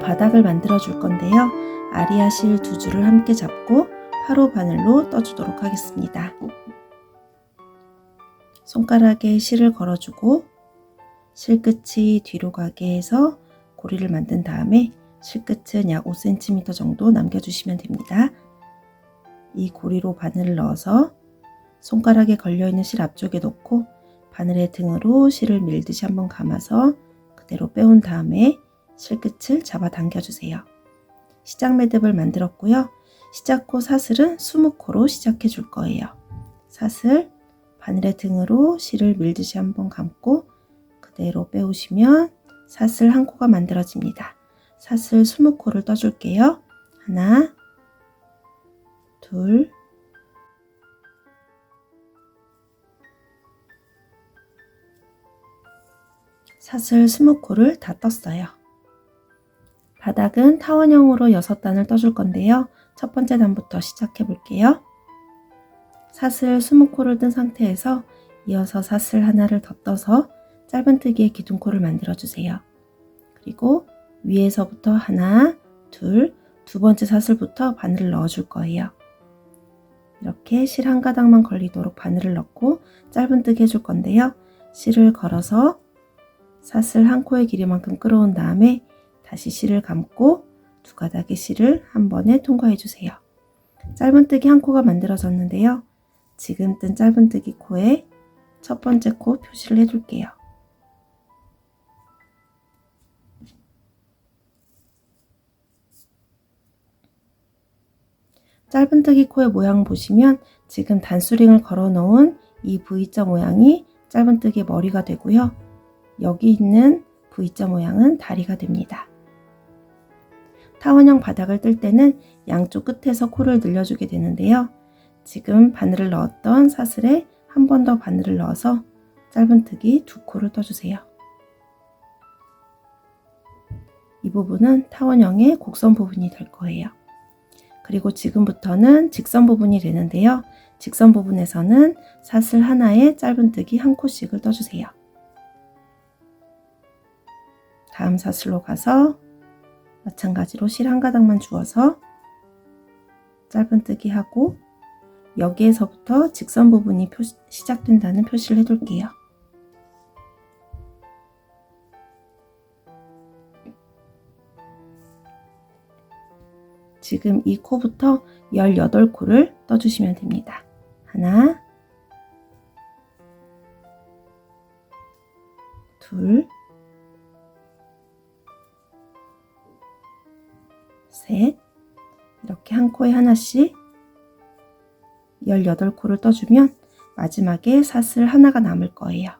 바닥을 만들어 줄 건데요. 아리아 실 2줄을 함께 잡고 8호 바늘로 떠주도록 하겠습니다. 손가락에 실을 걸어주고 실끝이 뒤로 가게 해서 고리를 만든 다음에 실끝은 약 5cm 정도 남겨주시면 됩니다. 이 고리로 바늘을 넣어서 손가락에 걸려있는 실 앞쪽에 놓고 바늘의 등으로 실을 밀듯이 한번 감아서 그대로 빼온 다음에 실끝을 잡아 당겨주세요. 시작 매듭을 만들었고요. 시작코 사슬은 20코로 시작해 줄 거예요. 사슬, 바늘의 등으로 실을 밀듯이 한번 감고 그대로 빼오시면 사슬 1코가 만들어집니다. 사슬 20코를 떠줄게요. 하나, 둘, 사슬 20코를 다 떴어요. 바닥은 타원형으로 6단을 떠줄 건데요. 첫 번째 단부터 시작해 볼게요. 사슬 20코를 뜬 상태에서 이어서 사슬 하나를 더 떠서 짧은뜨기의 기둥코를 만들어 주세요. 그리고 위에서부터 하나, 둘, 두 번째 사슬부터 바늘을 넣어 줄 거예요. 이렇게 실 한 가닥만 걸리도록 바늘을 넣고 짧은뜨기 해줄 건데요. 실을 걸어서 사슬 1코의 길이만큼 끌어온 다음에 다시 실을 감고 두 가닥의 실을 한 번에 통과해 주세요. 짧은뜨기 1코가 만들어졌는데요. 지금 뜬 짧은뜨기 코에 첫 번째 코 표시를 해줄게요. 짧은뜨기 코의 모양 보시면 지금 단수링을 걸어 놓은 이 V자 모양이 짧은뜨기의 머리가 되고요. 여기 있는 V자 모양은 다리가 됩니다. 타원형 바닥을 뜰 때는 양쪽 끝에서 코를 늘려주게 되는데요. 지금 바늘을 넣었던 사슬에 한 번 더 바늘을 넣어서 짧은뜨기 2코를 떠주세요. 이 부분은 타원형의 곡선 부분이 될 거예요. 그리고 지금부터는 직선 부분이 되는데요. 직선 부분에서는 사슬 하나에 짧은뜨기 1코씩을 떠주세요. 다음 사슬로 가서 마찬가지로 실 한 가닥만 주어서 짧은뜨기 하고 여기에서부터 직선 부분이 시작된다는 표시를 해둘게요. 지금 이 코부터 18코를 떠주시면 됩니다. 하나, 둘, 셋, 이렇게 한 코에 하나씩 18코를 떠주면 마지막에 사슬 하나가 남을 거예요.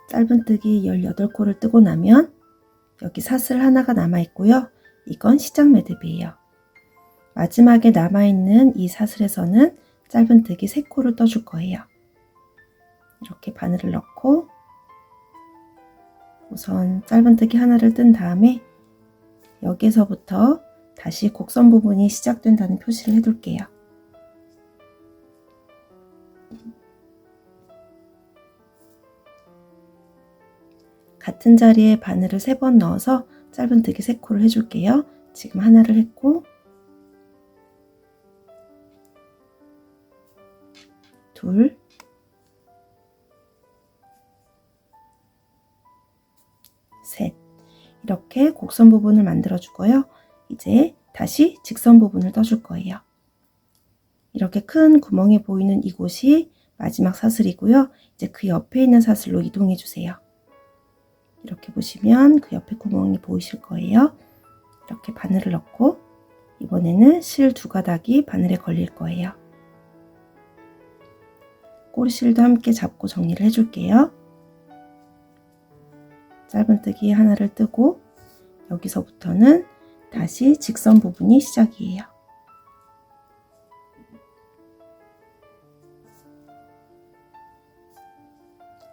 짧은뜨기 18코를 뜨고 나면 여기 사슬 하나가 남아 있고요. 이건 시작 매듭이에요. 마지막에 남아있는 이 사슬에서는 짧은뜨기 3코를 떠줄 거예요. 이렇게 바늘을 넣고 우선 짧은뜨기 하나를 뜬 다음에 여기서부터 다시 곡선 부분이 시작된다는 표시를 해둘게요. 같은 자리에 바늘을 3번 넣어서 짧은뜨기 3코를 해줄게요. 지금 하나를 했고 둘, 셋, 이렇게 곡선 부분을 만들어 주고요. 이제 다시 직선 부분을 떠줄 거예요. 이렇게 큰 구멍이 보이는 이곳이 마지막 사슬이고요. 이제 그 옆에 있는 사슬로 이동해 주세요. 이렇게 보시면 그 옆에 구멍이 보이실 거예요. 이렇게 바늘을 넣고 이번에는 실 2가닥이 바늘에 걸릴 거예요. 꼬리실도 함께 잡고 정리를 해줄게요. 짧은뜨기 하나를 뜨고 여기서부터는 다시 직선 부분이 시작이에요.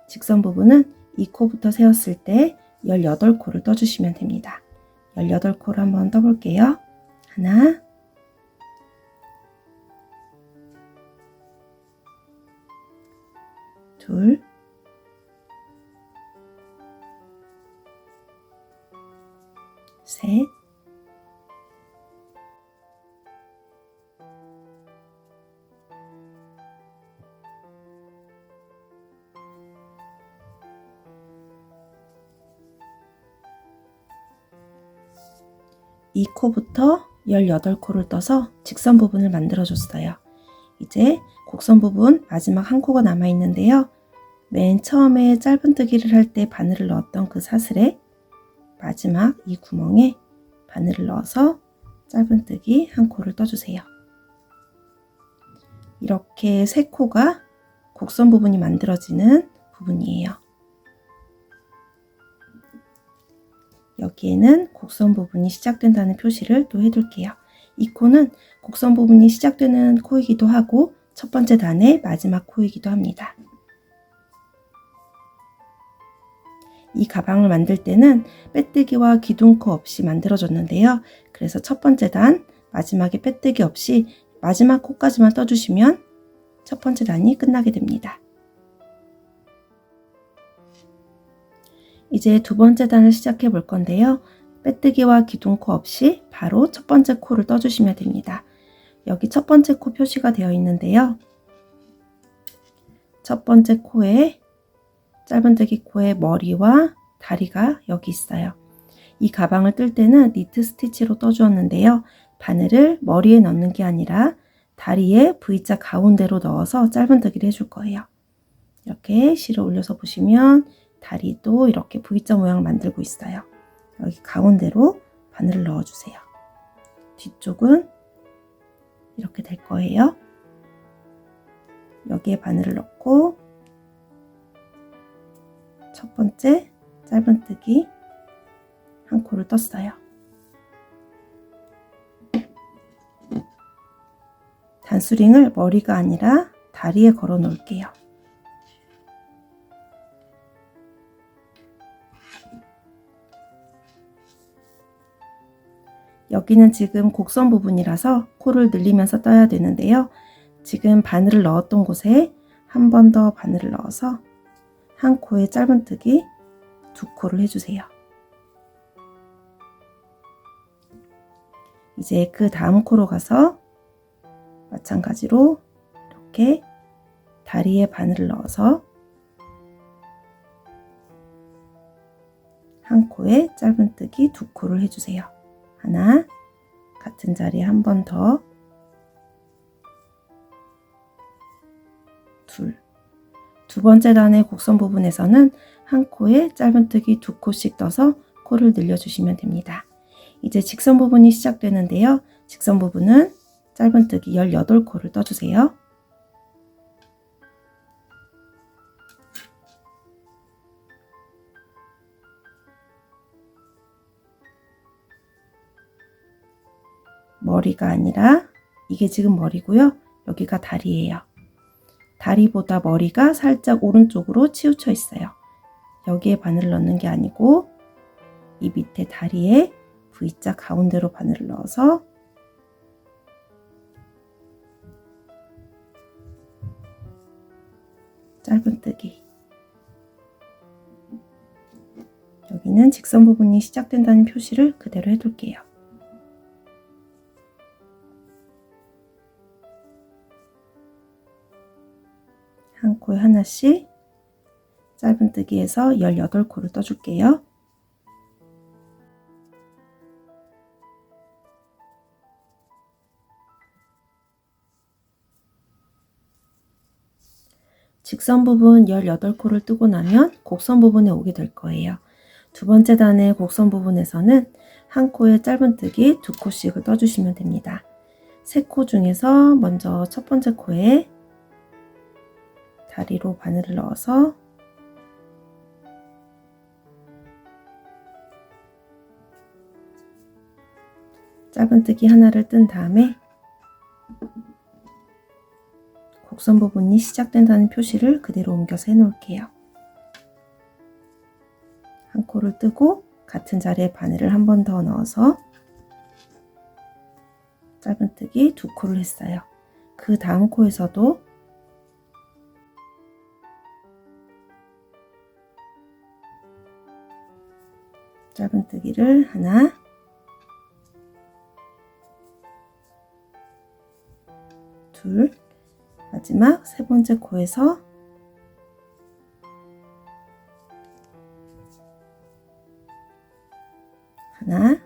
직선 부분은 이 코부터 세웠을 때 18코를 떠주시면 됩니다. 18코를 한번 떠볼게요. 하나, 둘, 셋, 이 코부터 18코를 떠서 직선 부분을 만들어 줬어요. 이제 곡선 부분 마지막 한 코가 남아 있는데요. 맨 처음에 짧은뜨기를 할 때 바늘을 넣었던 그 사슬에 마지막 이 구멍에 바늘을 넣어서 짧은뜨기 한 코를 떠주세요. 이렇게 세 코가 곡선 부분이 만들어지는 부분이에요. 여기에는 곡선 부분이 시작된다는 표시를 또 해둘게요. 이 코는 곡선 부분이 시작되는 코이기도 하고 첫 번째 단의 마지막 코이기도 합니다. 이 가방을 만들 때는 빼뜨기와 기둥코 없이 만들어줬는데요. 그래서 첫 번째 단 마지막에 빼뜨기 없이 마지막 코까지만 떠주시면 첫 번째 단이 끝나게 됩니다. 이제 두 번째 단을 시작해 볼 건데요. 빼뜨기와 기둥코 없이 바로 첫 번째 코를 떠주시면 됩니다. 여기 첫 번째 코 표시가 되어 있는데요. 첫 번째 코에 짧은뜨기 코의 머리와 다리가 여기 있어요. 이 가방을 뜰 때는 니트 스티치로 떠주었는데요. 바늘을 머리에 넣는 게 아니라 다리에 V자 가운데로 넣어서 짧은뜨기를 해줄 거예요. 이렇게 실을 올려서 보시면 다리도 이렇게 V자 모양을 만들고 있어요. 여기 가운데로 바늘을 넣어주세요. 뒤쪽은 이렇게 될 거예요. 여기에 바늘을 넣고 첫 번째 짧은뜨기 한 코를 떴어요. 단수링을 머리가 아니라 다리에 걸어 놓을게요. 여기는 지금 곡선 부분이라서 코를 늘리면서 떠야 되는데요. 지금 바늘을 넣었던 곳에 한 번 더 바늘을 넣어서 한 코에 짧은뜨기 두 코를 해주세요. 이제 그 다음 코로 가서 마찬가지로 이렇게 다리에 바늘을 넣어서 한 코에 짧은뜨기 두 코를 해주세요. 하나, 같은 자리에 한 번 더, 둘. 두 번째 단의 곡선 부분에서는 한 코에 짧은뜨기 두 코씩 떠서 코를 늘려주시면 됩니다. 이제 직선 부분이 시작되는데요. 직선 부분은 짧은뜨기 18코를 떠주세요. 머리가 아니라 이게 지금 머리고요. 여기가 다리예요. 다리보다 머리가 살짝 오른쪽으로 치우쳐 있어요. 여기에 바늘을 넣는 게 아니고 이 밑에 다리에 V자 가운데로 바늘을 넣어서 짧은뜨기. 여기는 직선 부분이 시작된다는 표시를 그대로 해둘게요. 한 코에 하나씩 짧은뜨기에서 18코를 떠줄게요. 직선 부분 18코를 뜨고 나면 곡선 부분에 오게 될 거예요. 두 번째 단의 곡선 부분에서는 한 코에 짧은뜨기 두 코씩을 떠주시면 됩니다. 세 코 중에서 먼저 첫 번째 코에 다리로 바늘을 넣어서 짧은뜨기 하나를 뜬 다음에 곡선 부분이 시작된다는 표시를 그대로 옮겨서 해놓을게요. 한 코를 뜨고 같은 자리에 바늘을 한 번 더 넣어서 짧은뜨기 두 코를 했어요. 그 다음 코에서도 짧은뜨기를 하나, 둘, 마지막 세 번째 코에서 하나,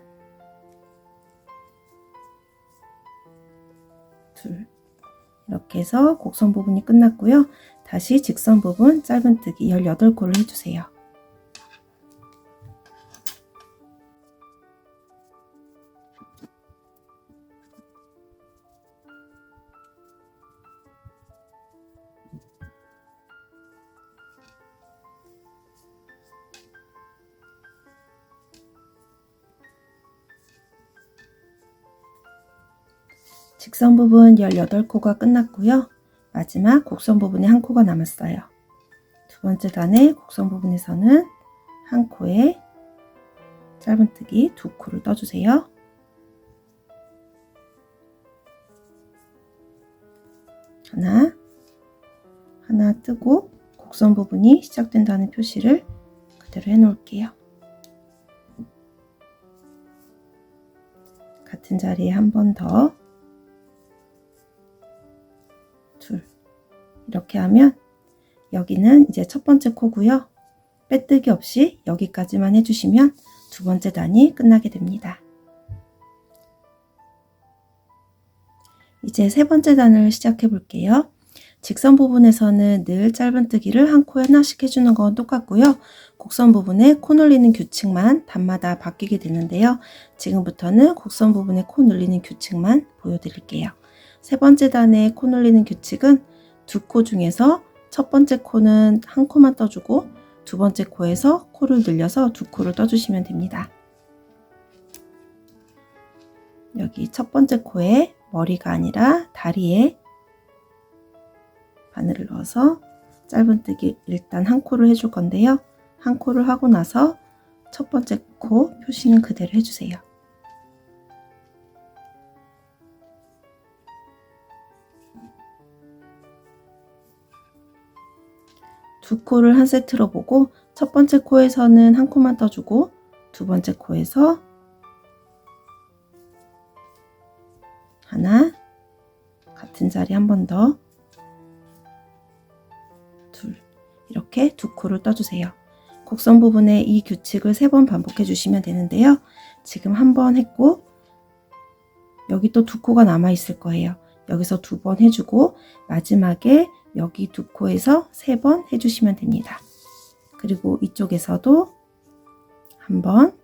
둘, 이렇게 해서 곡선 부분이 끝났고요. 다시 직선 부분 짧은뜨기 18코를 해주세요. 직선 부분 18코가 끝났고요. 마지막 곡선 부분에 한 코가 남았어요. 두 번째 단의 곡선 부분에서는 한 코에 짧은뜨기 2코를 떠주세요. 하나 뜨고 곡선 부분이 시작된다는 표시를 그대로 해 놓을게요. 같은 자리에 한 번 더, 둘, 이렇게 하면 여기는 이제 첫 번째 코고요. 빼뜨기 없이 여기까지만 해주시면 두 번째 단이 끝나게 됩니다. 이제 세 번째 단을 시작해 볼게요. 직선 부분에서는 늘 짧은뜨기를 한 코에 하나씩 해주는 건 똑같고요. 곡선 부분에 코 눌리는 규칙만 단마다 바뀌게 되는데요. 지금부터는 곡선 부분에 코 눌리는 규칙만 보여드릴게요. 세 번째 단의 코 눌리는 규칙은 두 코 중에서 첫 번째 코는 한 코만 떠주고 두 번째 코에서 코를 늘려서 두 코를 떠주시면 됩니다. 여기 첫 번째 코에 머리가 아니라 다리에 바늘을 넣어서 짧은뜨기 일단 한 코를 해줄 건데요. 한 코를 하고 나서 첫 번째 코 표시는 그대로 해주세요. 두 코를 한 세트로 보고 첫 번째 코에서는 한 코만 떠주고 두 번째 코에서 하나, 같은 자리 한 번 더, 둘, 이렇게 두 코를 떠주세요. 곡선 부분에 이 규칙을 3번 반복해 주시면 되는데요. 지금 한 번 했고 여기 또 두 코가 남아 있을 거예요. 여기서 2번 해주고 마지막에 여기 두 코에서 3번 해주시면 됩니다. 그리고 이쪽에서도 한 번,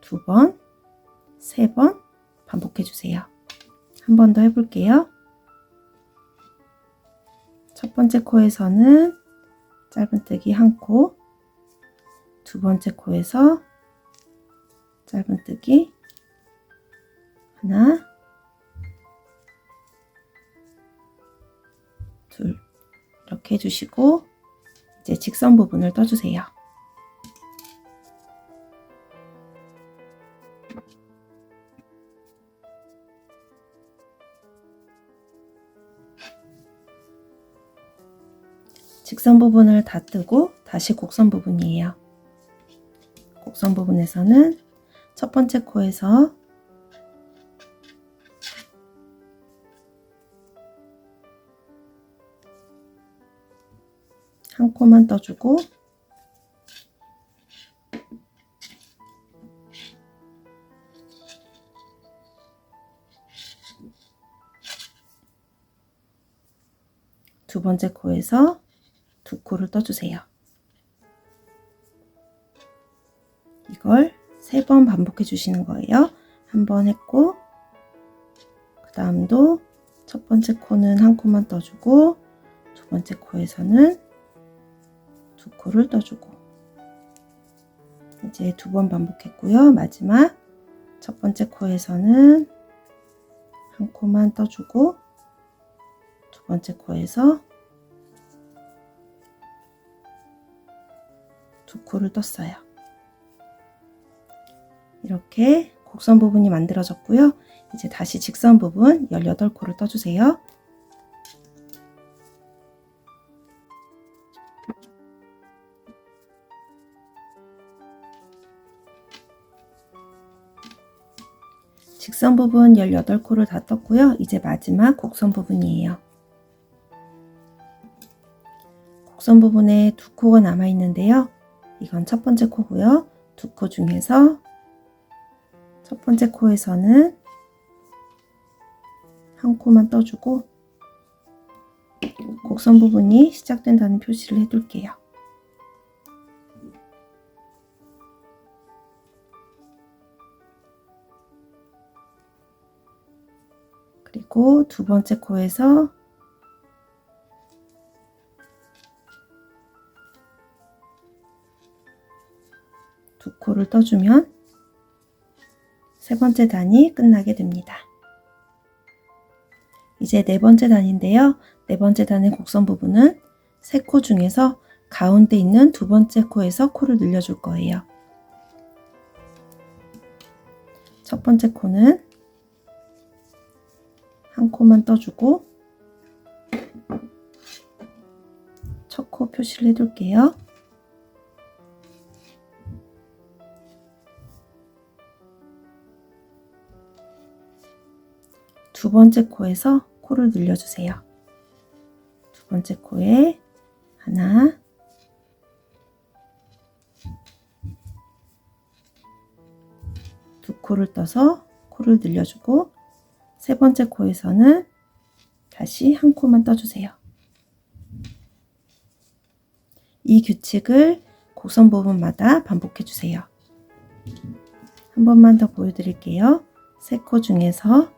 2번, 3번 반복해 주세요. 한 번 더 해볼게요. 첫 번째 코에서는 짧은뜨기 한 코, 두 번째 코에서 짧은뜨기 하나, 둘, 이렇게 해주시고 이제 직선 부분을 떠주세요. 직선 부분을 다 뜨고 다시 곡선 부분이에요. 곡선 부분에서는 첫 번째 코에서 한 코만 떠주고 두 번째 코에서 두 코를 떠주세요. 이걸 3번 반복해 주시는 거예요. 한 번 했고 그 다음도 첫 번째 코는 한 코만 떠주고 두 번째 코에서는 두 코를 떠주고 이제 2번 반복했고요. 마지막 첫 번째 코에서는 한 코만 떠주고 두 번째 코에서 두 코를 떴어요. 이렇게 곡선 부분이 만들어졌고요. 이제 다시 직선 부분 18코를 떠주세요. 직선 부분 18코를 다 떴고요. 이제 마지막 곡선 부분이에요. 곡선 부분에 2코가 남아 있는데요. 이건 첫 번째 코고요. 2코 중에서 첫 번째 코에서는 한 코만 떠주고 곡선 부분이 시작된다는 표시를 해둘게요. 그리고 두 번째 코에서 두 코를 떠주면 세 번째 단이 끝나게 됩니다. 이제 네 번째 단인데요. 네 번째 단의 곡선 부분은 세 코 중에서 가운데 있는 두 번째 코에서 코를 늘려줄 거예요. 첫 번째 코는 한 코만 떠주고 첫 코 표시를 해둘게요. 두 번째 코에서 코를 늘려주세요. 두 번째 코에 하나, 두 코를 떠서 코를 늘려주고 세 번째 코에서는 다시 한 코만 떠주세요. 이 규칙을 곡선 부분마다 반복해 주세요. 한 번만 더 보여드릴게요. 세 코 중에서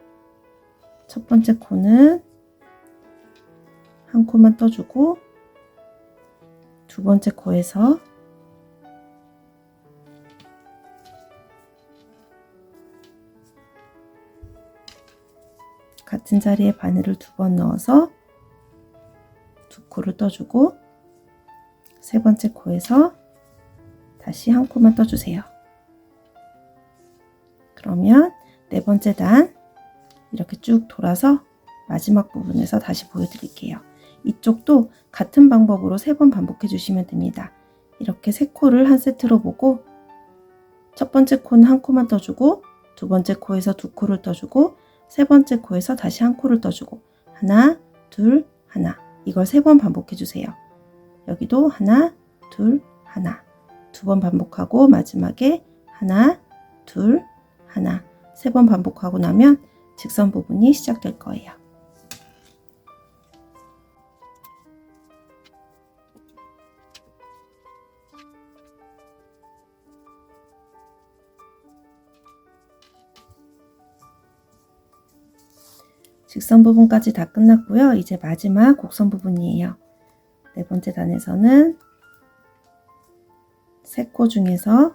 첫 번째 코는 한 코만 떠주고 두 번째 코에서 같은 자리에 바늘을 2번 넣어서 두 코를 떠주고 세 번째 코에서 다시 한 코만 떠주세요. 그러면 네 번째 단 이렇게 쭉 돌아서 마지막 부분에서 다시 보여드릴게요. 이쪽도 같은 방법으로 3번 반복해 주시면 됩니다. 이렇게 3코를 한 세트로 보고 첫 번째 코는 한 코만 떠주고 두 번째 코에서 2코를 떠주고 세 번째 코에서 다시 한 코를 떠주고 하나, 둘, 하나 이걸 3번 반복해 주세요. 여기도 하나, 둘, 하나 2번 반복하고 마지막에 하나, 둘, 하나 3번 반복하고 나면 직선 부분이 시작될 거예요. 직선 부분까지 다 끝났고요. 이제 마지막 곡선 부분이에요. 네 번째 단에서는 세 코 중에서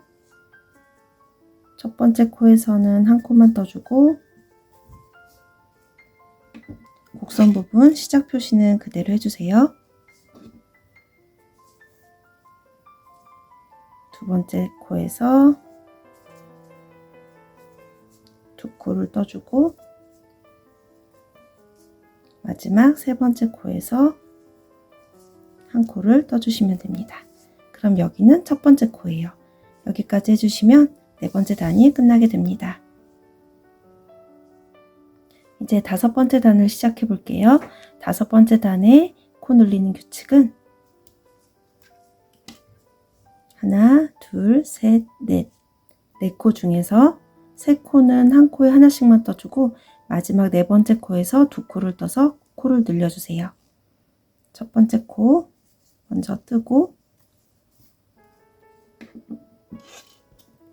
첫 번째 코에서는 한 코만 떠주고 곡선 부분 시작 표시는 그대로 해주세요. 두 번째 코에서 두 코를 떠주고 마지막 세 번째 코에서 한 코를 떠주시면 됩니다. 그럼 여기는 첫 번째 코예요. 여기까지 해주시면 네 번째 단이 끝나게 됩니다. 이제 다섯 번째 단을 시작해 볼게요. 다섯 번째 단에 코 늘리는 규칙은 하나, 둘, 셋, 넷. 네 코 중에서 세 코는 한 코에 하나씩만 떠주고 마지막 네 번째 코에서 두 코를 떠서 코를 늘려주세요. 첫 번째 코 먼저 뜨고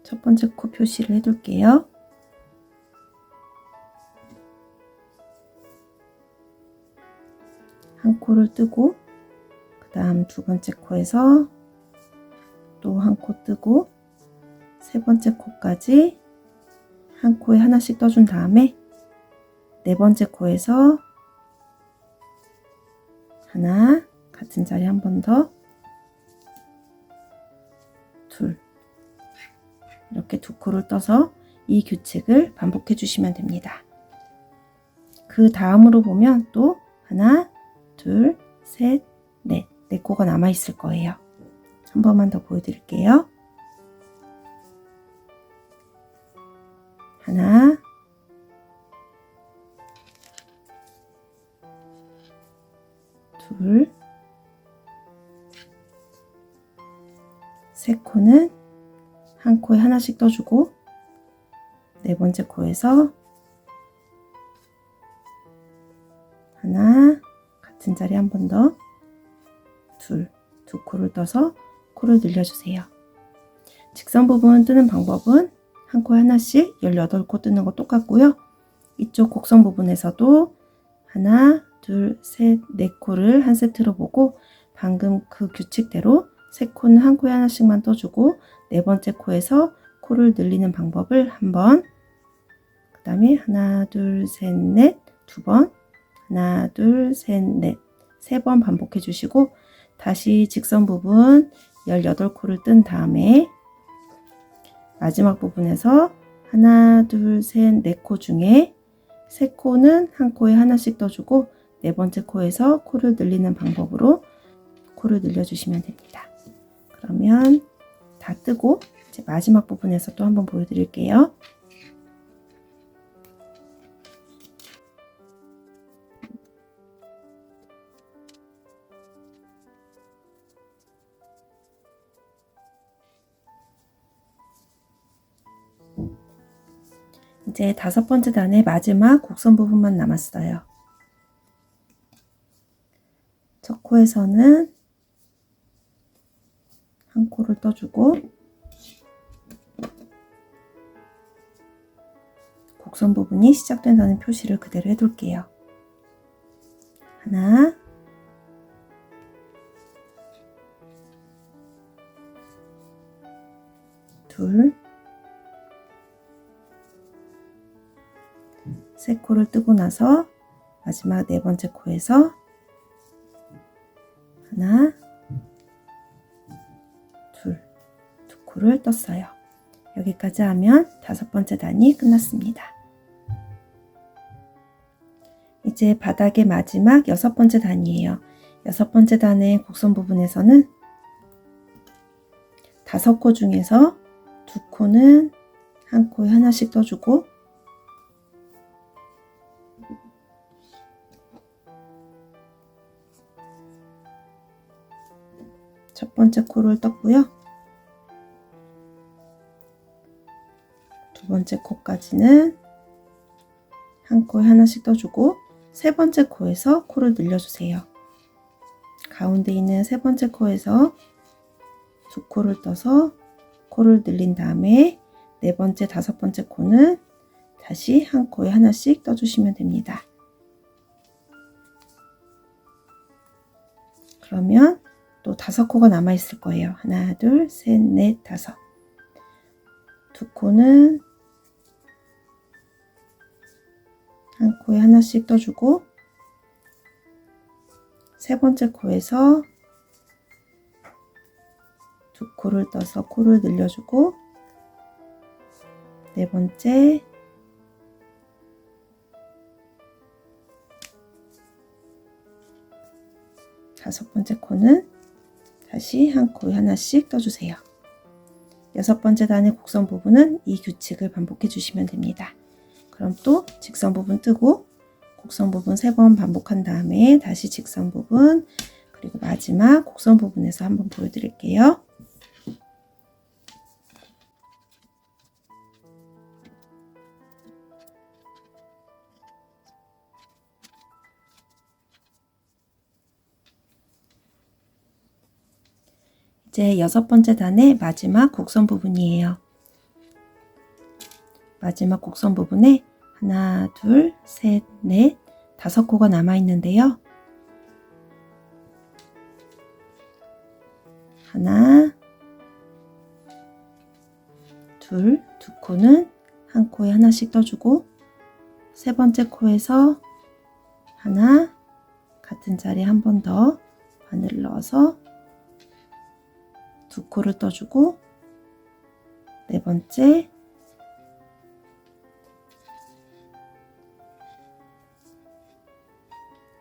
첫 번째 코 표시를 해둘게요. 한 코를 뜨고 그 다음 두 번째 코에서 또 한 코 뜨고 세 번째 코까지 한 코에 하나씩 떠준 다음에 네 번째 코에서 하나 같은 자리 한 번 더 둘 이렇게 두 코를 떠서 이 규칙을 반복해 주시면 됩니다. 그 다음으로 보면 또 하나 둘 셋 넷 네 코가 남아 있을 거예요. 한 번만 더 보여드릴게요. 하나 세 코는 한 코에 하나씩 떠주고 네 번째 코에서 하나, 같은 자리 한 번 더, 두 코를 떠서 코를 늘려주세요. 직선 부분 뜨는 방법은 한 코에 하나씩 18코 뜨는 거 똑같고요. 이쪽 곡선 부분에서도 하나, 둘, 셋, 네 코를 한 세트로 보고 방금 그 규칙대로 세 코는 한 코에 하나씩만 떠주고 네 번째 코에서 코를 늘리는 방법을 한 번, 그 다음에 하나, 둘, 셋, 넷, 두 번, 하나, 둘, 셋, 넷, 세 번 반복해 주시고 다시 직선 부분 18코를 뜬 다음에 마지막 부분에서 하나, 둘, 셋, 네 코 중에 세 코는 한 코에 하나씩 떠주고 네 번째 코에서 코를 늘리는 방법으로 코를 늘려주시면 됩니다. 그러면 다 뜨고 이제 마지막 부분에서 또 한번 보여드릴게요. 이제 5번째 단의 마지막 곡선 부분만 남았어요. 첫 코에서는 한 코를 떠주고 곡선 부분이 시작된다는 표시를 그대로 해둘게요. 하나, 둘, 세 코를 뜨고 나서 마지막 네 번째 코에서 하나, 두 코를 떴어요. 여기까지 하면 5번째 단이 끝났습니다. 이제 바닥의 마지막 6번째 단이에요. 6번째 단의 곡선 부분에서는 5코 중에서 2코는 한 코에 하나씩 떠주고 첫 번째 코를 떴고요. 두 번째 코까지는 한 코에 하나씩 떠주고 세 번째 코에서 코를 늘려주세요. 가운데 있는 세 번째 코에서 두 코를 떠서 코를 늘린 다음에 네 번째, 5번째 코는 다시 한 코에 하나씩 떠주시면 됩니다. 그러면 또 5코가 남아 있을 거예요. 하나, 둘, 셋, 넷, 5. 두 코는 한 코에 하나씩 떠주고 세 번째 코에서 두 코를 떠서 코를 늘려주고 네 번째, 다섯 번째 코는 다시 한 코에 하나씩 떠주세요. 6번째 단의 곡선 부분은 이 규칙을 반복해 주시면 됩니다. 그럼 또 직선 부분 뜨고 곡선 부분 3번 반복한 다음에 다시 직선 부분 그리고 마지막 곡선 부분에서 한번 보여드릴게요. 이제 6번째 단의 마지막 곡선 부분이에요. 마지막 곡선 부분에 하나, 둘, 셋, 넷, 5코가 남아 있는데요. 하나, 둘, 두 코는 한 코에 하나씩 떠주고 세 번째 코에서 하나, 같은 자리에 한 번 더 바늘을 넣어서 두 코를 떠주고 네 번째,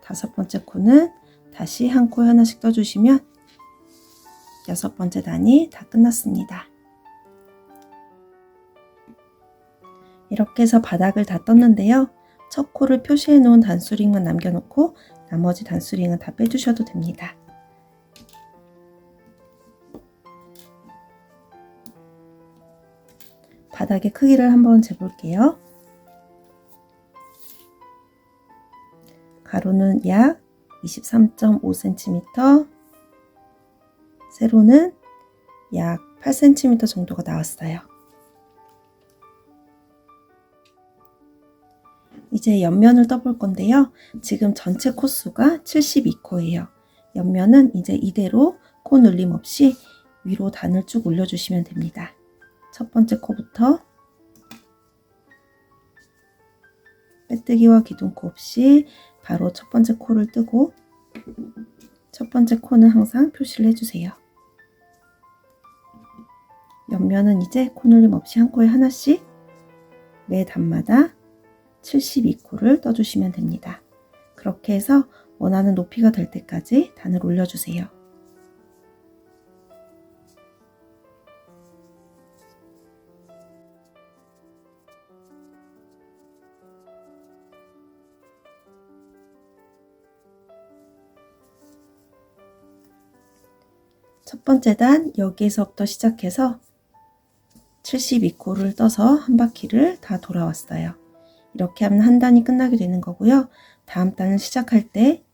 다섯 번째 코는 다시 한 코에 하나씩 떠주시면 6번째 단이 다 끝났습니다. 이렇게 해서 바닥을 다 떴는데요. 첫 코를 표시해 놓은 단수링만 남겨놓고 나머지 단수링은 다 빼주셔도 됩니다. 바닥의 크기를 한번 재볼게요. 가로는 약 23.5cm, 세로는 약 8cm 정도가 나왔어요. 이제 옆면을 떠볼 건데요. 지금 전체 코수가 72코예요. 옆면은 이제 이대로 코 눌림 없이 위로 단을 쭉 올려주시면 됩니다. 첫 번째 코부터 빼뜨기와 기둥코 없이 바로 첫 번째 코를 뜨고, 첫 번째 코는 항상 표시를 해주세요. 옆면은 이제 코 눌림 없이 한 코에 하나씩 매 단마다 72코를 떠주시면 됩니다. 그렇게 해서 원하는 높이가 될 때까지 단을 올려주세요. 첫 번째 단 여기에서부터 시작해서 72코를 떠서 한 바퀴를 다 돌아왔어요. 이렇게 하면 한 단이 끝나게 되는 거고요. 다음 단을 시작할 때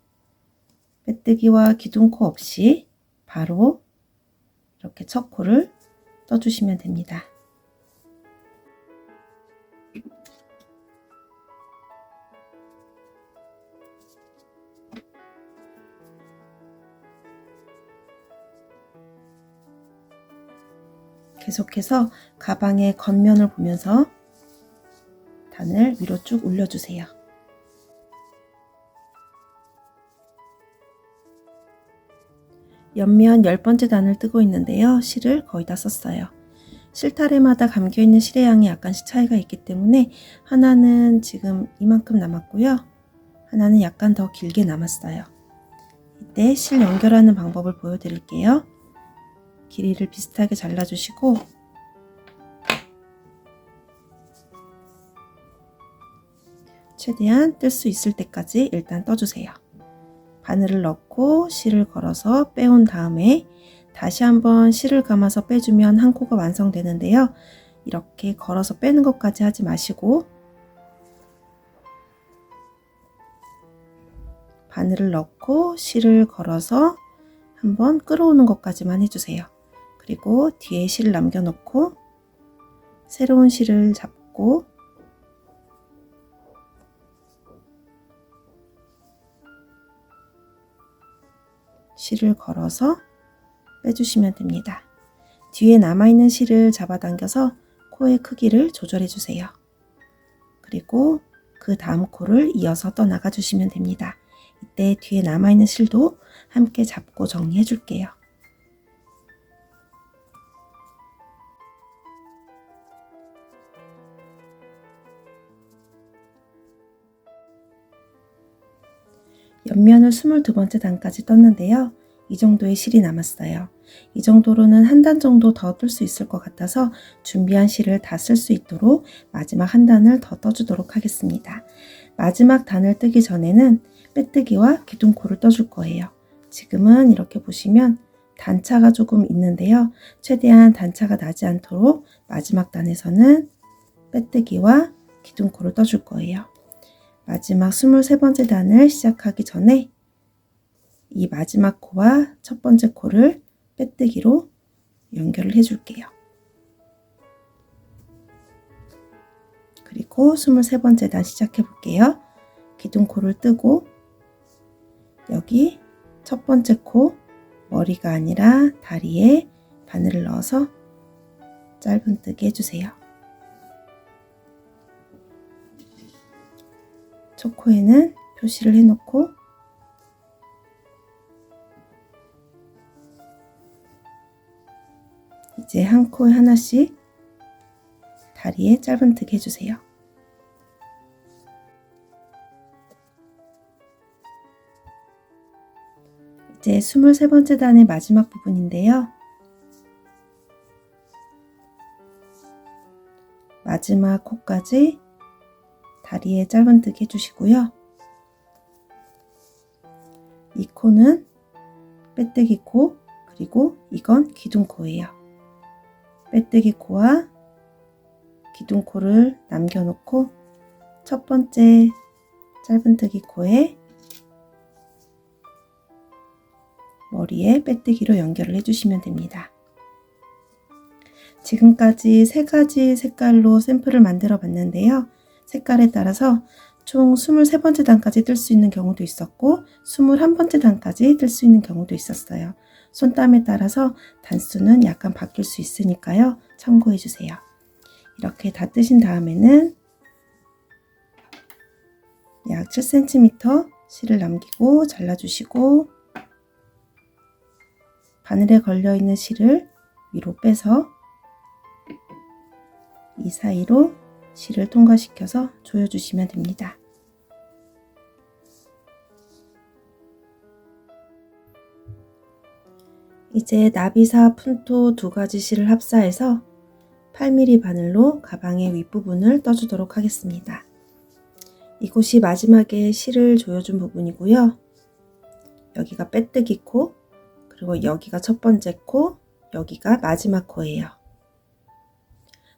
빼뜨기와 기둥코 없이 바로 이렇게 첫 코를 떠주시면 됩니다. 계속해서 가방의 겉면을 보면서 단을 위로 쭉 올려주세요. 옆면 10번째 단을 뜨고 있는데요. 실을 거의 다 썼어요. 실타래마다 감겨있는 실의 양이 약간씩 차이가 있기 때문에 하나는 지금 이만큼 남았고요. 하나는 약간 더 길게 남았어요. 이때 실 연결하는 방법을 보여드릴게요. 길이를 비슷하게 잘라주시고 최대한 뜰 수 있을 때까지 일단 떠주세요. 바늘을 넣고 실을 걸어서 빼온 다음에 다시 한번 실을 감아서 빼주면 한 코가 완성되는데요. 이렇게 걸어서 빼는 것까지 하지 마시고 바늘을 넣고 실을 걸어서 한번 끌어오는 것까지만 해주세요. 그리고 뒤에 실을 남겨놓고 새로운 실을 잡고 실을 걸어서 빼주시면 됩니다. 뒤에 남아있는 실을 잡아당겨서 코의 크기를 조절해 주세요. 그리고 그 다음 코를 이어서 떠나가 주시면 됩니다. 이때 뒤에 남아있는 실도 함께 잡고 정리해 줄게요. 옆면을 22번째 단까지 떴는데요. 이 정도의 실이 남았어요. 이 정도로는 한 단 정도 더 뜰 수 있을 것 같아서 준비한 실을 다 쓸 수 있도록 마지막 한 단을 더 떠주도록 하겠습니다. 마지막 단을 뜨기 전에는 빼뜨기와 기둥코를 떠줄 거예요. 지금은 이렇게 보시면 단차가 조금 있는데요. 최대한 단차가 나지 않도록 마지막 단에서는 빼뜨기와 기둥코를 떠줄 거예요. 마지막 23번째 단을 시작하기 전에 이 마지막 코와 첫 번째 코를 빼뜨기로 연결을 해줄게요. 그리고 23번째 단 시작해 볼게요. 기둥코를 뜨고 여기 첫 번째 코 머리가 아니라 다리에 바늘을 넣어서 짧은뜨기 해주세요. 첫 코에는 표시를 해놓고 이제 한 코에 하나씩 다리에 짧은뜨기 해주세요. 이제 23번째 단의 마지막 부분인데요. 마지막 코까지 다리에 짧은뜨기 해주시고요. 이 코는 빼뜨기 코, 그리고 이건 기둥코예요. 빼뜨기 코와 기둥코를 남겨놓고 첫 번째 짧은뜨기 코에 머리에 빼뜨기로 연결을 해주시면 됩니다. 지금까지 3가지 색깔로 샘플을 만들어 봤는데요. 색깔에 따라서 총 23번째 단까지 뜰 수 있는 경우도 있었고 21번째 단까지 뜰 수 있는 경우도 있었어요. 손땀에 따라서 단수는 약간 바뀔 수 있으니까요. 참고해 주세요. 이렇게 다 뜨신 다음에는 약 7cm 실을 남기고 잘라주시고 바늘에 걸려있는 실을 위로 빼서 이 사이로 실을 통과시켜서 조여주시면 됩니다. 이제 나비사, 푼토 2가지 실을 합사해서 8mm 바늘로 가방의 윗부분을 떠주도록 하겠습니다. 이곳이 마지막에 실을 조여준 부분이고요. 여기가 빼뜨기 코, 그리고 여기가 첫 번째 코, 여기가 마지막 코예요.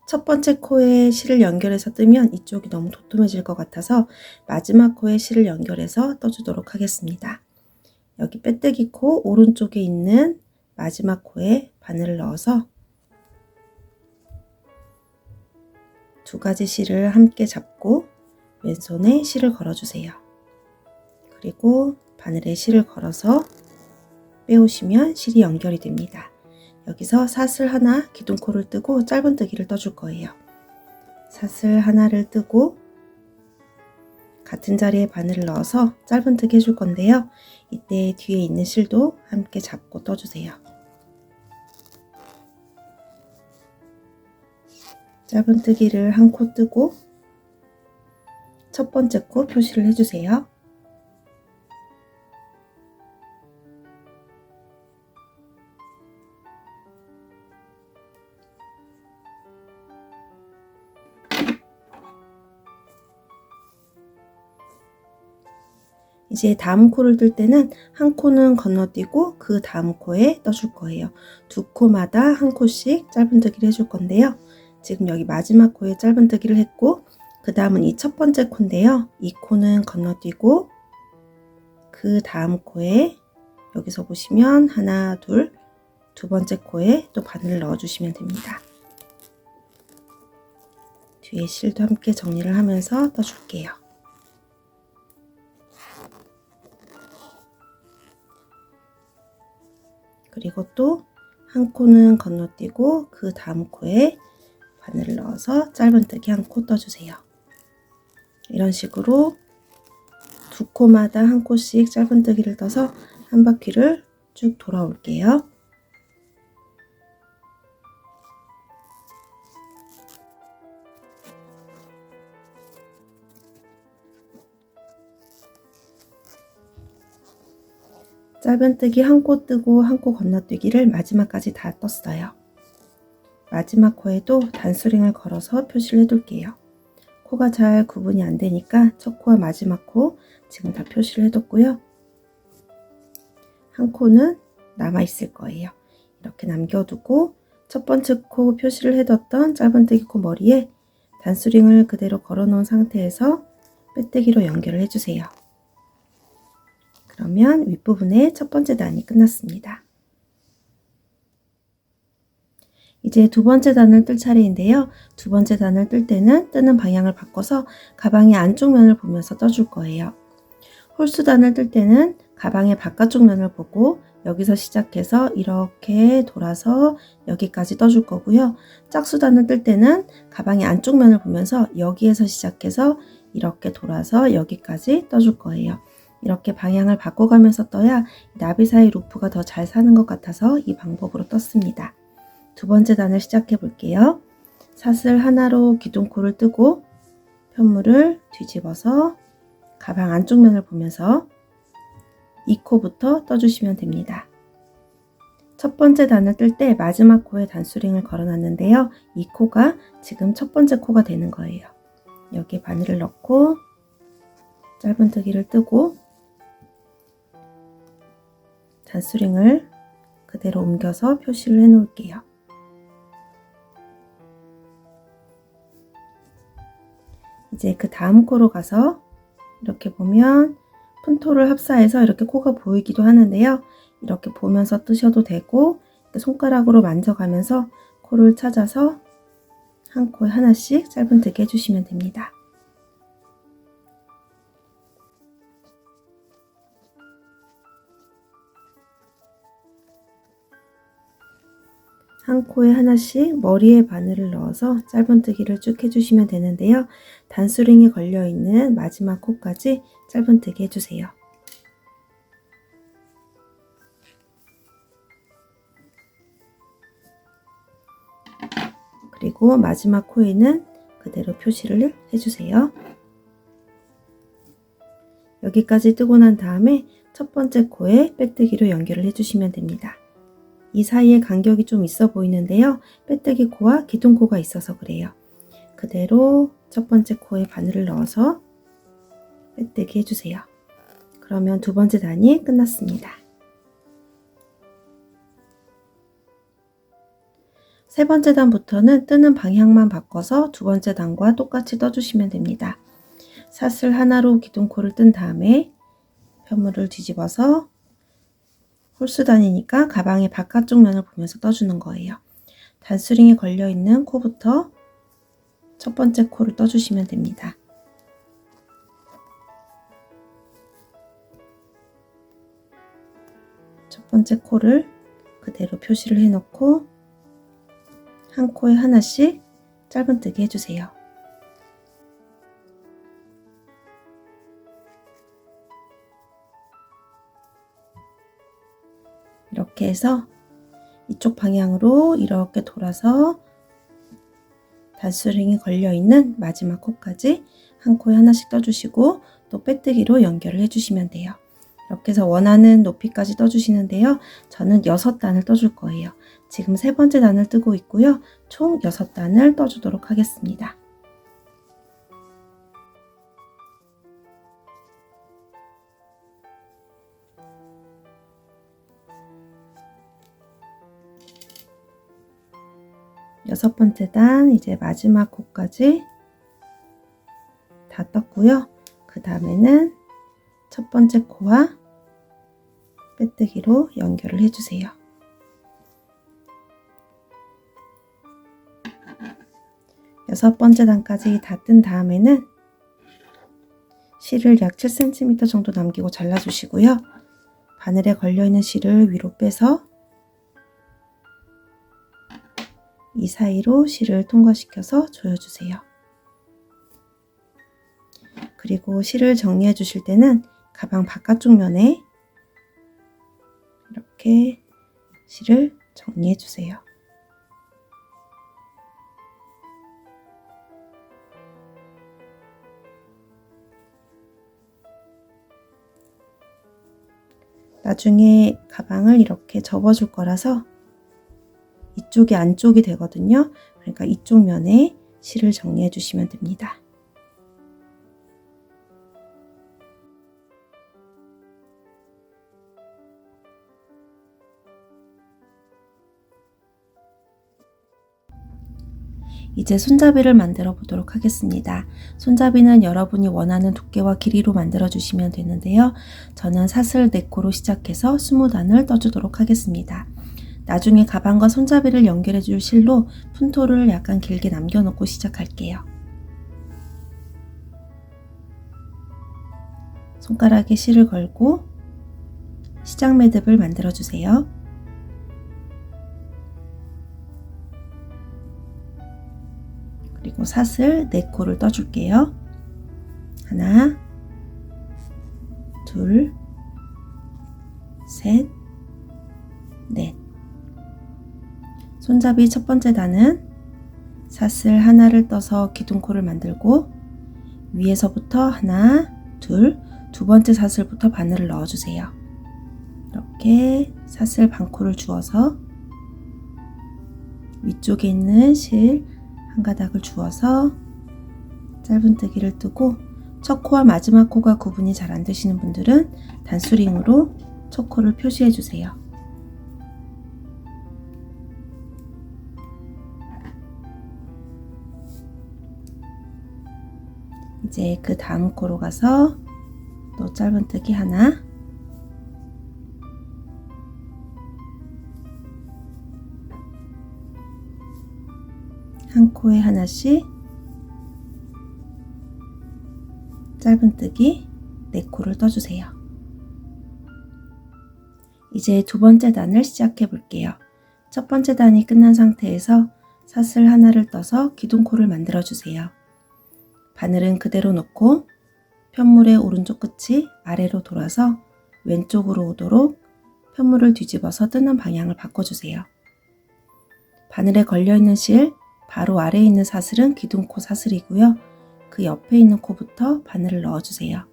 첫 번째 코에 실을 연결해서 뜨면 이쪽이 너무 도톰해질 것 같아서 마지막 코에 실을 연결해서 떠주도록 하겠습니다. 여기 빼뜨기 코 오른쪽에 있는 마지막 코에 바늘을 넣어서 2가지 실을 함께 잡고 왼손에 실을 걸어주세요. 그리고 바늘에 실을 걸어서 빼오시면 실이 연결이 됩니다. 여기서 사슬 하나, 기둥코를 뜨고 짧은뜨기를 떠줄 거예요. 사슬 하나를 뜨고 같은 자리에 바늘을 넣어서 짧은뜨기 해줄 건데요. 이때 뒤에 있는 실도 함께 잡고 떠주세요. 짧은뜨기를 한 코 뜨고 첫 번째 코 표시를 해주세요. 이제 다음 코를 뜰 때는 한 코는 건너뛰고 그 다음 코에 떠줄 거예요. 2코마다 한 코씩 짧은뜨기를 해줄 건데요. 지금 여기 마지막 코에 짧은뜨기를 했고 그 다음은 이 첫 번째 코인데요. 이 코는 건너뛰고 그 다음 코에 여기서 보시면 하나, 둘, 두 번째 코에 또 바늘을 넣어주시면 됩니다. 뒤에 실도 함께 정리를 하면서 떠줄게요. 그리고 또 한 코는 건너뛰고 그 다음 코에 바늘을 넣어서 짧은뜨기 한 코 떠주세요. 이런 식으로 2코마다 한 코씩 짧은뜨기를 떠서 한 바퀴를 쭉 돌아올게요. 짧은뜨기 한 코 뜨고 한 코 건너뛰기를 마지막까지 다 떴어요. 마지막 코에도 단수링을 걸어서 표시를 해둘게요. 코가 잘 구분이 안 되니까 첫 코와 마지막 코 지금 다 표시를 해뒀고요. 한 코는 남아 있을 거예요. 이렇게 남겨두고 첫 번째 코 표시를 해뒀던 짧은뜨기 코 머리에 단수링을 그대로 걸어 놓은 상태에서 빼뜨기로 연결을 해주세요. 그러면 윗부분의 첫 번째 단이 끝났습니다. 이제 두 번째 단을 뜰 차례인데요. 두 번째 단을 뜰 때는 뜨는 방향을 바꿔서 가방의 안쪽 면을 보면서 떠줄 거예요. 홀수단을 뜰 때는 가방의 바깥쪽 면을 보고 여기서 시작해서 이렇게 돌아서 여기까지 떠줄 거고요. 짝수단을 뜰 때는 가방의 안쪽 면을 보면서 여기에서 시작해서 이렇게 돌아서 여기까지 떠줄 거예요. 이렇게 방향을 바꿔가면서 떠야 나비 사이 루프가 더 잘 사는 것 같아서 이 방법으로 떴습니다. 두 번째 단을 시작해 볼게요. 사슬 하나로 기둥코를 뜨고 편물을 뒤집어서 가방 안쪽 면을 보면서 2코부터 떠주시면 됩니다. 첫 번째 단을 뜰 때 마지막 코에 단수링을 걸어 놨는데요. 이 코가 지금 첫 번째 코가 되는 거예요. 여기에 바늘을 넣고 짧은뜨기를 뜨고 단수링을 그대로 옮겨서 표시를 해 놓을게요. 이제 그 다음 코로 가서 이렇게 보면 푼토를 합사해서 이렇게 코가 보이기도 하는데요. 이렇게 보면서 뜨셔도 되고 손가락으로 만져가면서 코를 찾아서 한 코에 하나씩 짧은뜨기 해주시면 됩니다. 한 코에 하나씩 머리에 바늘을 넣어서 짧은뜨기를 쭉 해주시면 되는데요. 단수링이 걸려있는 마지막 코까지 짧은뜨기 해주세요. 그리고 마지막 코에는 그대로 표시를 해주세요. 여기까지 뜨고 난 다음에 첫 번째 코에 빼뜨기로 연결을 해주시면 됩니다. 이 사이에 간격이 좀 있어 보이는데요. 빼뜨기 코와 기둥 코가 있어서 그래요. 그대로 첫 번째 코에 바늘을 넣어서 빼뜨기 해주세요. 그러면 두 번째 단이 끝났습니다. 세 번째 단부터는 뜨는 방향만 바꿔서 두 번째 단과 똑같이 떠주시면 됩니다. 사슬 하나로 기둥코를 뜬 다음에 편물을 뒤집어서 홀수단이니까 가방의 바깥쪽 면을 보면서 떠주는 거예요. 단수링이 걸려있는 코부터 첫 번째 코를 떠주시면 됩니다. 첫 번째 코를 그대로 표시를 해놓고 한 코에 하나씩 짧은뜨기 해주세요. 이렇게 해서 이쪽 방향으로 이렇게 돌아서 단수링이 걸려있는 마지막 코까지 한 코에 하나씩 떠주시고 또 빼뜨기로 연결을 해주시면 돼요. 이렇게 해서 원하는 높이까지 떠주시는데요. 저는 6단을 떠줄 거예요. 지금 세 번째 단을 뜨고 있고요. 총 6단을 떠주도록 하겠습니다. 여섯 번째 단 이제 마지막 코까지 다 떴고요. 그 다음에는 첫 번째 코와 빼뜨기로 연결을 해주세요. 여섯 번째 단까지 다 뜬 다음에는 실을 약 7cm 정도 남기고 잘라주시고요. 바늘에 걸려있는 실을 위로 빼서 이 사이로 실을 통과시켜서 조여주세요. 그리고 실을 정리해 주실 때는 가방 바깥쪽 면에 이렇게 실을 정리해 주세요. 나중에 가방을 이렇게 접어줄 거라서 이쪽이 안쪽이 되거든요. 그러니까 이쪽 면에 실을 정리해 주시면 됩니다. 이제 손잡이를 만들어 보도록 하겠습니다. 손잡이는 여러분이 원하는 두께와 길이로 만들어 주시면 되는데요. 저는 사슬 4코로 시작해서 20단을 떠주도록 하겠습니다. 나중에 가방과 손잡이를 연결해 줄 실로 푼토를 약간 길게 남겨놓고 시작할게요. 손가락에 실을 걸고 시작 매듭을 만들어 주세요. 그리고 사슬 4코를 떠줄게요. 하나, 둘, 셋, 넷. 손잡이 첫 번째 단은 사슬 하나를 떠서 기둥코를 만들고 위에서부터 하나, 둘, 두 번째 사슬부터 바늘을 넣어주세요. 이렇게 사슬 반코를 주어서 위쪽에 있는 실 한 가닥을 주어서 짧은뜨기를 뜨고 첫 코와 마지막 코가 구분이 잘 안 되시는 분들은 단수링으로 첫 코를 표시해 주세요. 이제 그 다음 코로 가서 또 짧은뜨기 하나, 한 코에 하나씩 짧은뜨기 4코를 떠주세요. 이제 두 번째 단을 시작해 볼게요. 첫 번째 단이 끝난 상태에서 사슬 하나를 떠서 기둥코를 만들어 주세요. 바늘은 그대로 놓고 편물의 오른쪽 끝이 아래로 돌아서 왼쪽으로 오도록 편물을 뒤집어서 뜨는 방향을 바꿔주세요. 바늘에 걸려있는 실 바로 아래에 있는 사슬은 기둥코 사슬이고요. 그 옆에 있는 코부터 바늘을 넣어주세요.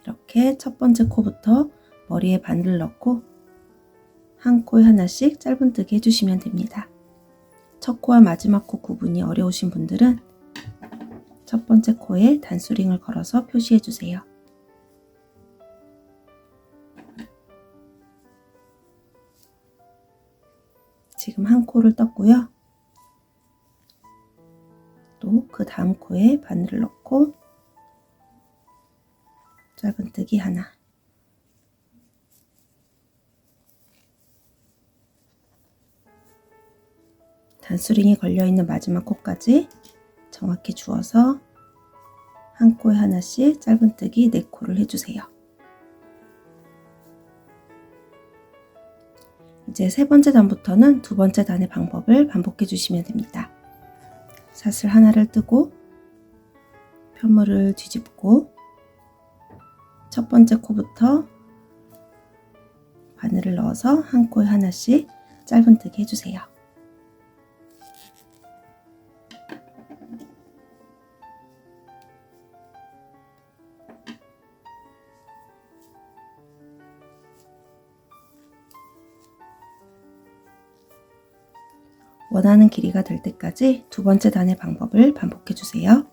이렇게 첫 번째 코부터 머리에 바늘을 넣고 한 코에 하나씩 짧은뜨기 해주시면 됩니다. 첫 코와 마지막 코 구분이 어려우신 분들은 첫 번째 코에 단수링을 걸어서 표시해 주세요. 지금 한 코를 떴고요. 또 그 다음 코에 바늘을 넣고 짧은뜨기 하나, 단수링이 걸려있는 마지막 코까지 정확히 주어서 한 코에 하나씩 짧은뜨기 4코를 해주세요. 이제 세 번째 단부터는 두 번째 단의 방법을 반복해 주시면 됩니다. 사슬 하나를 뜨고 편물을 뒤집고 첫 번째 코부터 바늘을 넣어서 한 코에 하나씩 짧은뜨기 해주세요. 원하는 길이가 될 때까지 두 번째 단의 방법을 반복해 주세요.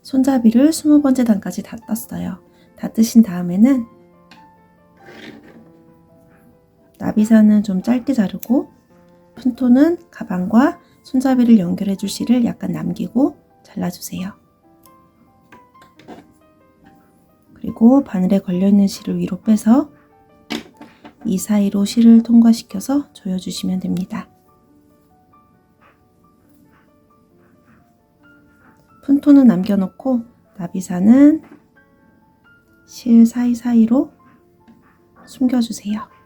손잡이를 20번째 단까지 다 떴어요. 다 뜨신 다음에는 나비선은 좀 짧게 자르고 푼토는 가방과 손잡이를 연결해 줄 실을 약간 남기고 잘라주세요. 그리고 바늘에 걸려있는 실을 위로 빼서 이 사이로 실을 통과시켜서 조여주시면 됩니다. 푼토는 남겨놓고 나비산은 실 사이사이로 숨겨주세요.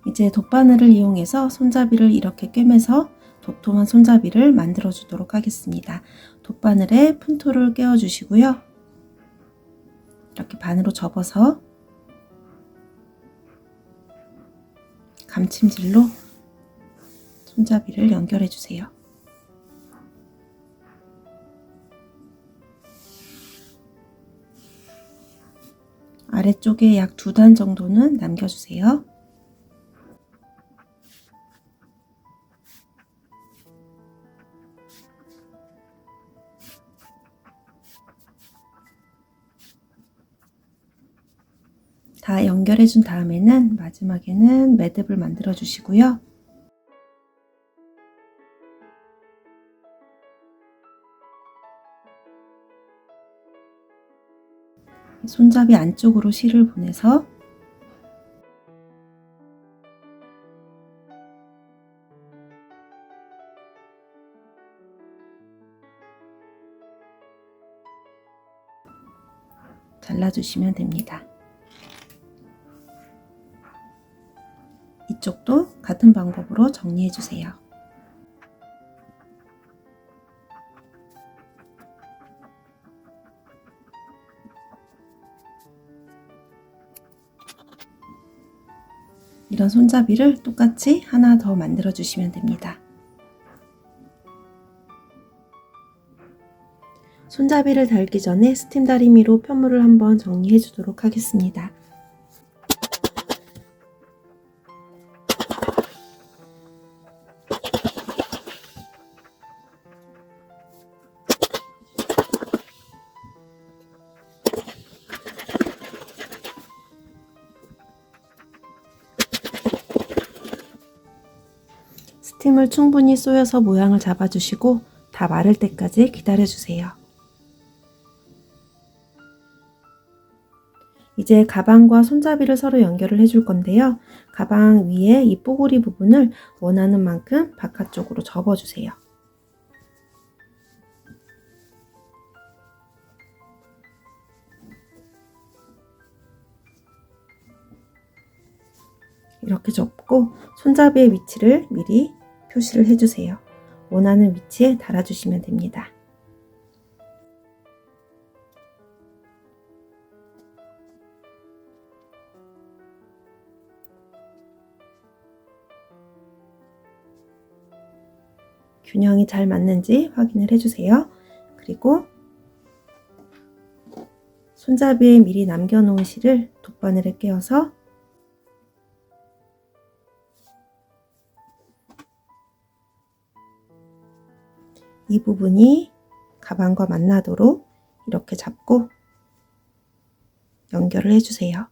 이제 돗바늘을 이용해서 손잡이를 이렇게 꿰매서 도톰한 손잡이를 만들어 주도록 하겠습니다. 돗바늘에 푼토를 끼워 주시고요. 이렇게 반으로 접어서 감침질로 손잡이를 연결해 주세요. 아래쪽에 약 2단 정도는 남겨주세요. 다 연결해 준 다음에는 마지막에는 매듭을 만들어 주시고요. 손잡이 안쪽으로 실을 보내서 잘라주시면 됩니다. 이쪽도 같은 방법으로 정리해 주세요. 이런 손잡이를 똑같이 하나 더 만들어 주시면 됩니다. 손잡이를 달기 전에 스팀 다리미로 편물을 한번 정리해 주도록 하겠습니다. 스팀을 충분히 쏘여서 모양을 잡아주시고 다 마를 때까지 기다려주세요. 이제 가방과 손잡이를 서로 연결을 해줄 건데요. 가방 위에 이 뽀글이 부분을 원하는 만큼 바깥쪽으로 접어주세요. 이렇게 접고 손잡이의 위치를 미리 표시를 해주세요. 원하는 위치에 달아주시면 됩니다. 균형이 잘 맞는지 확인을 해주세요. 그리고 손잡이에 미리 남겨놓은 실을 돗바늘에 끼워서 이 부분이 가방과 만나도록 이렇게 잡고 연결을 해주세요.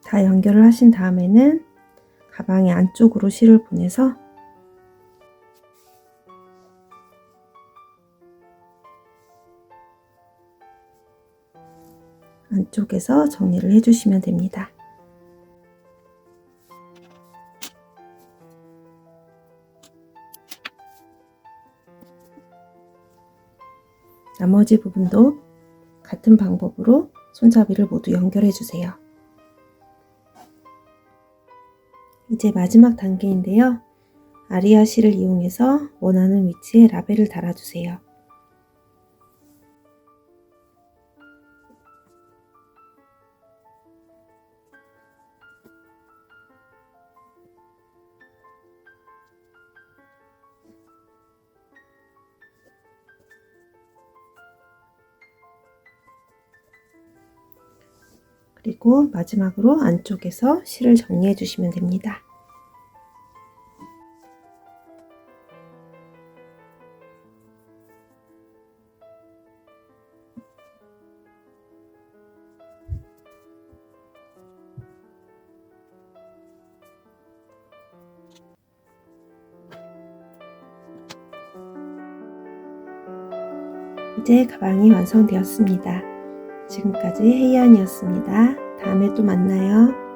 다 연결을 하신 다음에는 가방의 안쪽으로 실을 보내서 안쪽에서 정리를 해주시면 됩니다. 나머지 부분도 같은 방법으로 손잡이를 모두 연결해 주세요. 이제 마지막 단계인데요. 아리아 실을 이용해서 원하는 위치에 라벨을 달아주세요. 그리고 마지막으로 안쪽에서 실을 정리해 주시면 됩니다. 이제 가방이 완성되었습니다. 지금까지 혜이안이었습니다. 다음에 또 만나요.